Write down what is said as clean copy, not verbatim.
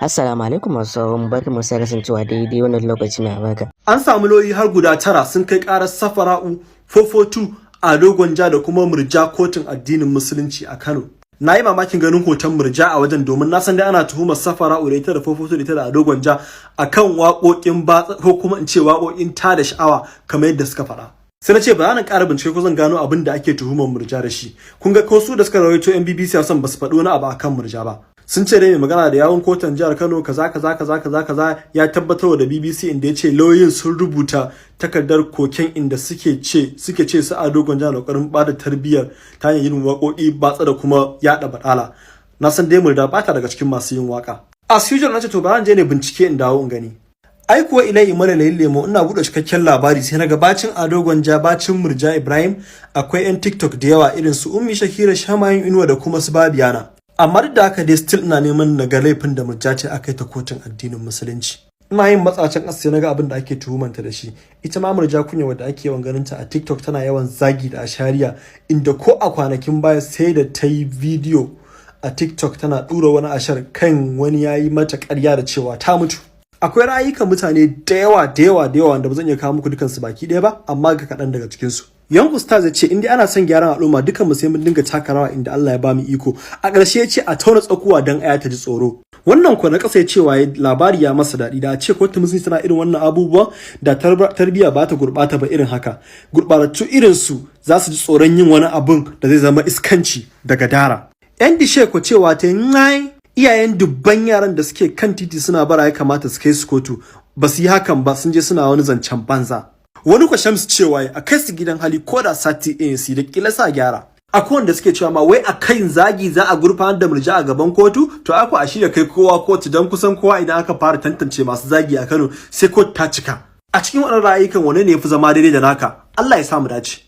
Assalamu alaikum masu sauran barkamu sai kasancewa daidai wannan lokaci mai albarka. An samu lauyoyi har guda 9 sun kai karar Safara 442 a Gwanja da kuma Murja kotun addinin musulunci a Kano. Na yi mamakin ganin hoton Murja a wajen domin na san dai ana tuhumar Safara da ita da 442 da ita da Gwanja akan waƙoƙin batsa ko kuma in ce waƙoƙin ta da sha'awa kamar yadda suka faɗa. Sai na ce ba na ƙara bincike ko zan gano abin da ake tuhumar Murja da shi. Kun ga ko su da suka rawaito BBC a san ba su faɗi wani abu akan Murja ba. Sun ce dai mai magana da yawun kotun jihar Kano kaza ya tabbatar da BBC inda ya ce lauyoyin sun rubuta takardar koken inda suke ce su Ado Gwanja na kokarin bada tarbiyyar ta hanyar yin waƙoƙi batsa da kuma yaɗa badala. Na san dai Murja ba ta daga cikin masu yin waka. As usual na ce to ba je ne bincike in dawo in gani. Ai kuwa ilai imana layin lemo ina buɗe cikakken labari sai na ga bacin Ado Gwanja bacin Murja Ibrahim akwai 'yan TikTok da yawa irin su Ummi Shakira Shamayin Inuwa da kuma su Babiyana. Amma duk da haka dai still ina neman na ga laifin da Murja ce aka yi ta kotun addinin musulunci. Ina yin matsacin ƙasa na ga abin da ake tuhumanta da shi. Ita ma Murja kunya wadda ake yawan ganin ta a TikTok tana yawan zagi da ashariya inda ko a kwanakin baya sai da ta yi bidiyo a TikTok tana ɗura wani ashar kan wani yayi mata ƙarya da cewa ta mutu. Akwai ra'ayikan mutane da yawa wanda ba zan iya kawo muku dukansu baki ɗaya ba amma ga kaɗan daga cikinsu. Young Ustaz ya ce in dai ana son gyaran al'umma dukan mu sai mun dinga taka rawa inda Allah ya ba mu iko. A ƙarshe ya ce a tauna tsakuwa dan aya ta ji tsoro. Wannan ko na ƙasa ya cewa labari ya masa daɗi da a ce kotu musulunci tana irin wannan abubuwa da tarbiyya ba ta gurɓata ba irin haka. Gurɓatattu irin su za su ji tsoron yin wani abun da zai zama iskanci daga dara. Yan dishe ko cewa ta iyayen dubban yaran da suke kan titi suna bara ya kamata su kai su kotu ba su yi hakan ba sun je suna wani zancen banza. Wani kwa Shams cewa a kai su gidan hali ko da sati ANC da kila sa gyara. Akwai wanda suke cewa ma wai a kan zagi za a gurfanar da Murja a gaban kotu to ako a shirya kai kowa kotu don kusan kowa idan aka fara tantance masu zagi a Kano sai kotu ta cika. A cikin wannan ra'ayikan wane ne ya fi zama daidai da naka? Allah ya samu dace.